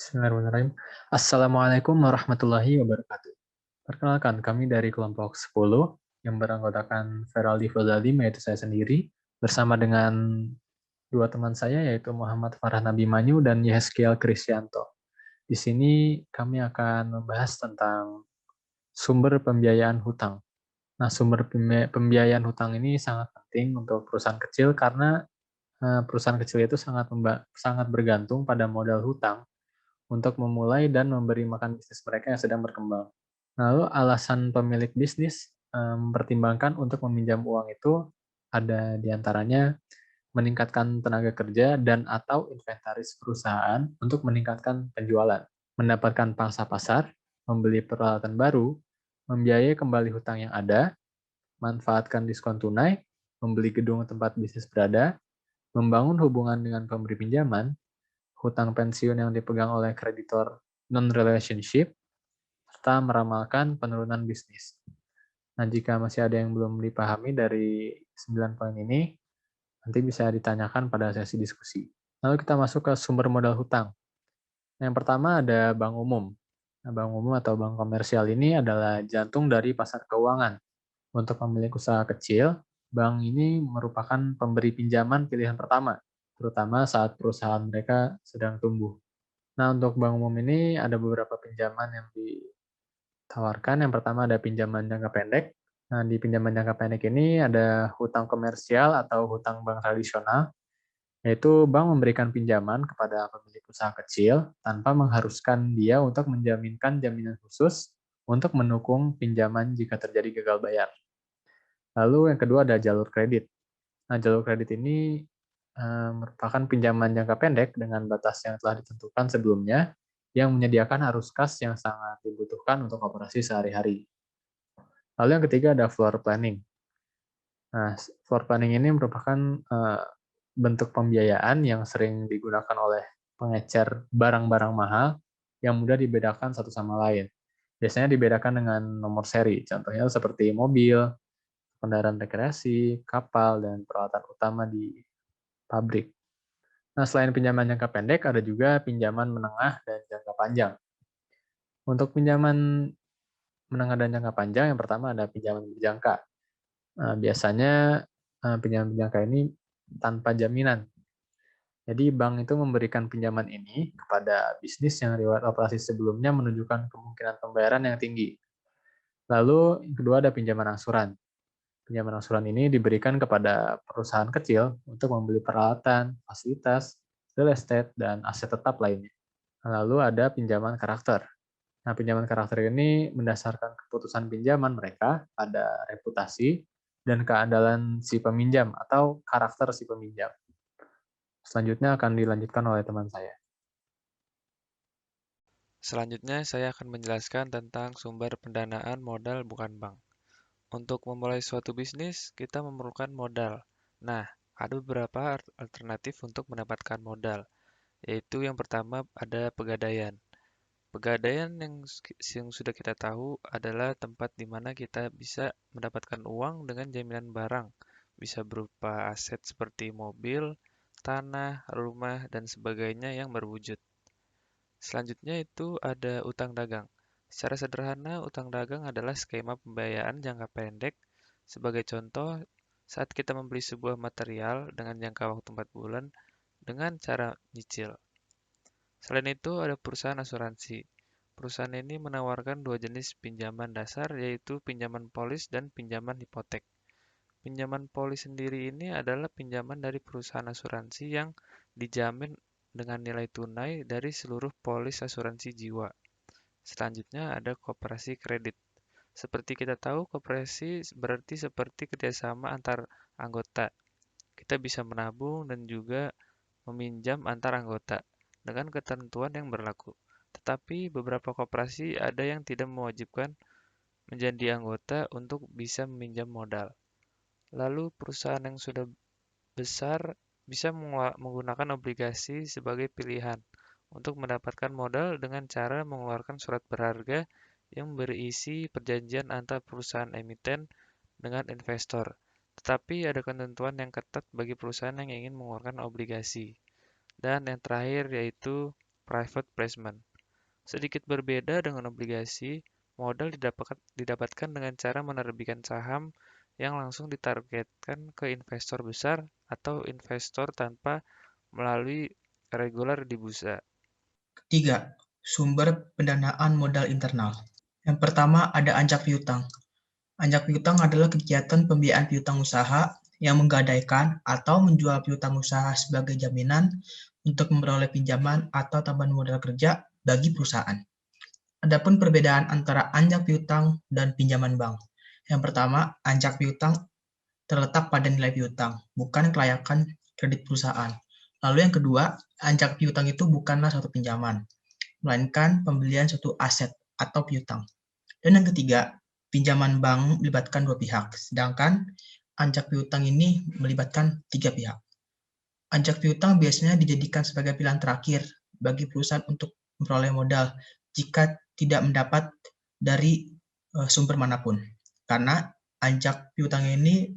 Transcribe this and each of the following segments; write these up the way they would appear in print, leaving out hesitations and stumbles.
Bismillahirrahmanirrahim. Assalamualaikum warahmatullahi wabarakatuh. Perkenalkan, kami dari kelompok 10 yang beranggotakan Feraldi Fadzalim, yaitu saya sendiri, bersama dengan dua teman saya, yaitu Muhammad Farhan Abimanyu dan Yehezkiel Krisyanto. Di sini kami akan membahas tentang sumber pembiayaan hutang. Nah, sumber pembiayaan hutang ini sangat penting untuk perusahaan kecil karena perusahaan kecil itu sangat bergantung pada modal hutang untuk memulai dan memberi makan bisnis mereka yang sedang berkembang. Lalu alasan pemilik bisnis mempertimbangkan untuk meminjam uang itu ada di antaranya meningkatkan tenaga kerja dan atau inventaris perusahaan untuk meningkatkan penjualan, mendapatkan pangsa pasar, membeli peralatan baru, membiayai kembali hutang yang ada, manfaatkan diskon tunai, membeli gedung tempat bisnis berada, membangun hubungan dengan pemberi pinjaman, hutang pensiun yang dipegang oleh kreditor non-relationship, serta meramalkan penurunan bisnis. Nah, jika masih ada yang belum dipahami dari 9 poin ini, nanti bisa ditanyakan pada sesi diskusi. Lalu kita masuk ke sumber modal hutang. Yang pertama ada bank umum. Nah, bank umum atau bank komersial ini adalah jantung dari pasar keuangan. Untuk pemilik usaha kecil, bank ini merupakan pemberi pinjaman pilihan pertama, terutama saat perusahaan mereka sedang tumbuh. Nah, untuk bank umum ini ada beberapa pinjaman yang ditawarkan. Yang pertama ada pinjaman jangka pendek. Nah, di pinjaman jangka pendek ini ada hutang komersial atau hutang bank tradisional, yaitu bank memberikan pinjaman kepada pemilik usaha kecil tanpa mengharuskan dia untuk menjaminkan jaminan khusus untuk mendukung pinjaman jika terjadi gagal bayar. Lalu yang kedua ada jalur kredit. Nah, jalur kredit ini merupakan pinjaman jangka pendek dengan batas yang telah ditentukan sebelumnya yang menyediakan arus kas yang sangat dibutuhkan untuk operasi sehari-hari. Lalu yang ketiga ada floor planning. Nah, floor planning ini merupakan bentuk pembiayaan yang sering digunakan oleh pengecer barang-barang mahal yang mudah dibedakan satu sama lain. Biasanya dibedakan dengan nomor seri, contohnya seperti mobil, kendaraan rekreasi, kapal, dan peralatan utama di pabrik. Nah, selain pinjaman jangka pendek, ada juga pinjaman menengah dan jangka panjang. Untuk pinjaman menengah dan jangka panjang, yang pertama ada pinjaman berjangka. Biasanya pinjaman berjangka ini tanpa jaminan. Jadi bank itu memberikan pinjaman ini kepada bisnis yang riwayat operasi sebelumnya menunjukkan kemungkinan pembayaran yang tinggi. Lalu yang kedua ada pinjaman angsuran. Pinjaman angsuran ini diberikan kepada perusahaan kecil untuk membeli peralatan, fasilitas, real estate, dan aset tetap lainnya. Lalu ada pinjaman karakter. Nah, pinjaman karakter ini mendasarkan keputusan pinjaman mereka pada reputasi dan keandalan si peminjam atau karakter si peminjam. Selanjutnya akan dilanjutkan oleh teman saya. Selanjutnya, saya akan menjelaskan tentang sumber pendanaan modal bukan bank. Untuk memulai suatu bisnis, kita memerlukan modal. Nah, ada beberapa alternatif untuk mendapatkan modal, yaitu yang pertama ada pegadaian. Pegadaian yang sudah kita tahu adalah tempat di mana kita bisa mendapatkan uang dengan jaminan barang, bisa berupa aset seperti mobil, tanah, rumah, dan sebagainya yang berwujud. Selanjutnya itu ada utang dagang. Secara sederhana, utang dagang adalah skema pembiayaan jangka pendek. Sebagai contoh, saat kita membeli sebuah material dengan jangka waktu 4 bulan dengan cara nyicil. Selain itu, ada perusahaan asuransi. Perusahaan ini menawarkan dua jenis pinjaman dasar, yaitu pinjaman polis dan pinjaman hipotek. Pinjaman polis sendiri ini adalah pinjaman dari perusahaan asuransi yang dijamin dengan nilai tunai dari seluruh polis asuransi jiwa. Selanjutnya ada koperasi kredit. Seperti kita tahu, koperasi berarti seperti kerjasama antar anggota. Kita bisa menabung dan juga meminjam antar anggota dengan ketentuan yang berlaku. Tetapi beberapa koperasi ada yang tidak mewajibkan menjadi anggota untuk bisa meminjam modal. Lalu perusahaan yang sudah besar bisa menggunakan obligasi sebagai pilihan untuk mendapatkan modal dengan cara mengeluarkan surat berharga yang berisi perjanjian antar perusahaan emiten dengan investor. Tetapi ada ketentuan yang ketat bagi perusahaan yang ingin mengeluarkan obligasi. Dan yang terakhir yaitu private placement. Sedikit berbeda dengan obligasi, modal didapatkan dengan cara menerbitkan saham yang langsung ditargetkan ke investor besar atau investor tanpa melalui regular di bursa. Ketiga, sumber pendanaan modal internal. Yang pertama ada anjak piutang. Anjak piutang adalah kegiatan pembiayaan piutang usaha yang menggadaikan atau menjual piutang usaha sebagai jaminan untuk memperoleh pinjaman atau tambahan modal kerja bagi perusahaan. Adapun perbedaan antara anjak piutang dan pinjaman bank. Yang pertama, anjak piutang terletak pada nilai piutang, bukan kelayakan kredit perusahaan. Lalu yang kedua, anjak piutang itu bukanlah suatu pinjaman, melainkan pembelian suatu aset atau piutang. Dan yang ketiga, pinjaman bank melibatkan dua pihak, sedangkan anjak piutang ini melibatkan tiga pihak. Anjak piutang biasanya dijadikan sebagai pilihan terakhir bagi perusahaan untuk memperoleh modal jika tidak mendapat dari sumber manapun. Karena anjak piutang ini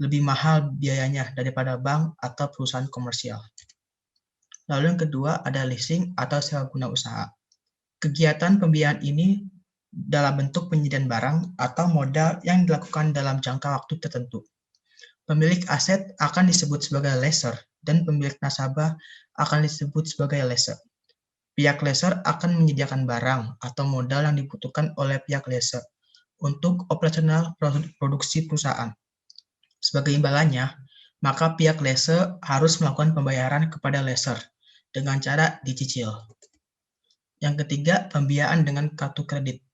lebih mahal biayanya daripada bank atau perusahaan komersial. Lalu yang kedua ada leasing atau sewa guna usaha. Kegiatan pembiayaan ini dalam bentuk penyediaan barang atau modal yang dilakukan dalam jangka waktu tertentu. Pemilik aset akan disebut sebagai lessor dan pemilik nasabah akan disebut sebagai lessor. Pihak lessor akan menyediakan barang atau modal yang dibutuhkan oleh pihak lessor untuk operasional produksi perusahaan. Sebagai imbalannya, maka pihak lessor harus melakukan pembayaran kepada lessor dengan cara dicicil. Yang ketiga, pembiayaan dengan kartu kredit.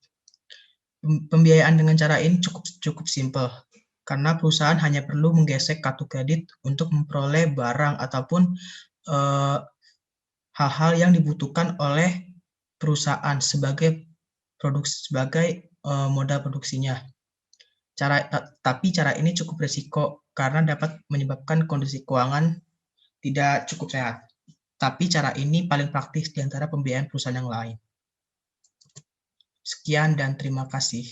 Pembiayaan dengan cara ini cukup simpel, karena perusahaan hanya perlu menggesek kartu kredit untuk memperoleh barang ataupun hal-hal yang dibutuhkan oleh perusahaan sebagai modal produksinya. Tapi cara ini cukup risiko karena dapat menyebabkan kondisi keuangan tidak cukup sehat. Tapi cara ini paling praktis di antara pembiayaan perusahaan yang lain. Sekian dan terima kasih.